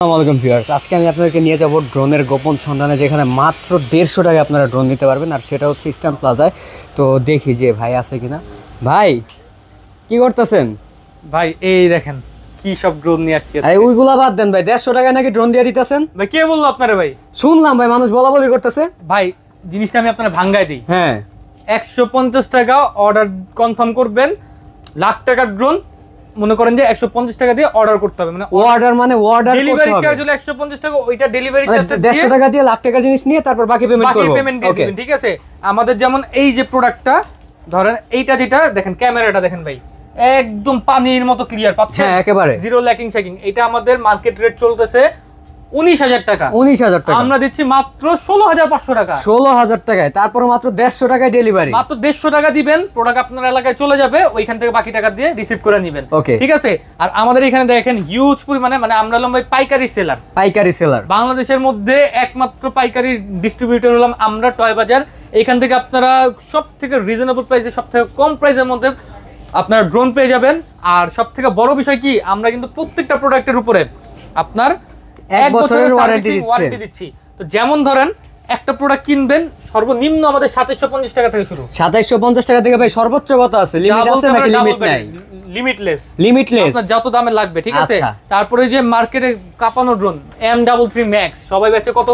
আসসালামু ভিউয়ার্স, আজকে আমি আপনাদেরকে নিয়ে যাব ড্রোনের গোপন সন্ধানে, যেখানে মাত্র 150 টাকায় আপনারা ড্রোন নিতে পারবেন। আর সেটা হচ্ছে ইস্টার্ন প্লাজায়। তো দেখি যে ভাই আছে কিনা। ভাই কি করতেছেন? ভাই এই দেখেন কি সব ড্রোন নিয়ে আসছে। ওইগুলা বাদ দেন ভাই, 150 টাকায় নাকি ড্রোন দিয়ে দিতেছেন? ভাই কে বললো আপনারে? ভাই শুনলাম ভাই, মানুষ বলা বলি করতেছে। ভাই জিনিসটা আমি আপনার ভাঙ্গাই দিই। হ্যাঁ, 150 টাকা অর্ডার কনফার্ম করবেন। লাখ টাকার ড্রোন মনে করেন যে 150 টাকা দিয়ে অর্ডার করতে হবে, মানে অর্ডার ডেলিভারি চার্জ হলো 150 টাকা, ওইটা ডেলিভারি চার্জটা 150 টাকা দিয়ে লাখ টাকার জিনিস নিয়ে তারপর বাকি পেমেন্ট করব। ওকে ঠিক আছে। আমাদের যেমন এই যে প্রোডাক্টটা ধরেন, এইটা যেটা দেখেন, ক্যামেরাটা দেখেন ভাই, একদম পানির মতো ক্লিয়ার পাচ্ছেন। হ্যাঁ, একেবারে জিরো ল্যাকিং শেকিং। এটা আমাদের মার্কেট রেট চলতেছে 19,000 টাকা। 19,000 টাকা আমরা দিচ্ছি মাত্র 16,500 টাকা। 16,000 টাকায়, তারপর মাত্র 150 টাকায় ডেলিভারি। মাত্র 150 টাকা দিবেন, প্রোডাক্ট আপনার এলাকায় চলে যাবে, ওইখান থেকে বাকি টাকা দিয়ে রিসিভ করে নেবেন। ঠিক আছে। আর আমাদের এখানে দেখেন হিউজ পরিমাণে, মানে আমরা হলাম ভাই পাইকারি সেলার। বাংলাদেশের মধ্যে একমাত্র পাইকারি ডিস্ট্রিবিউটর হলাম আমরা, টয় বাজার। এখান থেকে আপনারা সব থেকে রিজনেবল প্রাইসে, সব থেকে কম প্রাইসের মধ্যে আপনারা ড্রোন পেয়ে যাবেন। আর সব থেকে বড় বিষয় কি, আমরা কিন্তু প্রত্যেকটা প্রোডাক্টের উপরে আপনার 1 বছরের ওয়ারেন্টি দিচ্ছি। তো যেমন ধরেন একটা প্রোডাক্ট কিনবেন, সর্বনিম্ন আমাদের 2750 টাকা থেকে শুরু। 2750 টাকা থেকে ভাই সর্বোচ্চ কত আছে? লিমিট আছে নাকি লিমিট নাই? লিমিটলেস আপনার যত দামে লাগবে। ঠিক আছে। তারপরে যে মার্কেটে কাঁপানো ড্রোন M33 ম্যাক্স সবাই বেচে কত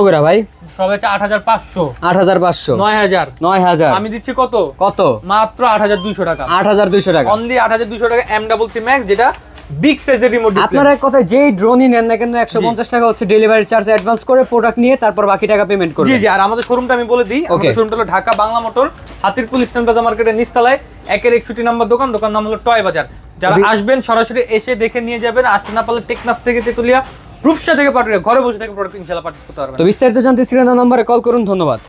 করে ভাই? সবাই বেচে 8500 9000। আমি দিচ্ছি কত মাত্র 8200 টাকা। 8200 টাকা অনলি 8200 টাকা M33 ম্যাক্স, যেটা বিগ সাইজের রিমোট ডিসপ্লে। আপনার এক কথায় যেই ড্রোনই নেন না কেন 150 টাকা হচ্ছে ডেলিভারি চার্জ অ্যাডভান্স করে প্রোডাক্ট নিয়ে তারপর বাকি টাকা পেমেন্ট করবেন। জি। আর আমাদের শোরুমটা আমি বলে দিই, আমাদের শোরুমটা হলো Dhaka Bangla motor, Hatirpool eastern plaza মার্কেটের নিচতলায় 161 নম্বর দোকান নাম হলো টয় বাজার। যারা আসবেন সরাসরি এসে দেখে নিয়ে যাবেন। আসতে না পারলে টেকনাফ থেকে তেতুলিয়া, রূপসা থেকে পাঠিয়ে ঘরে বসে থেকে প্রোডাক্ট ইনশাআল্লাহ পারচেজ করতে পারবেন। তো বিস্তারিত জানতে স্ক্রিনে দেওয়া নম্বরে কল করুন। ধন্যবাদ।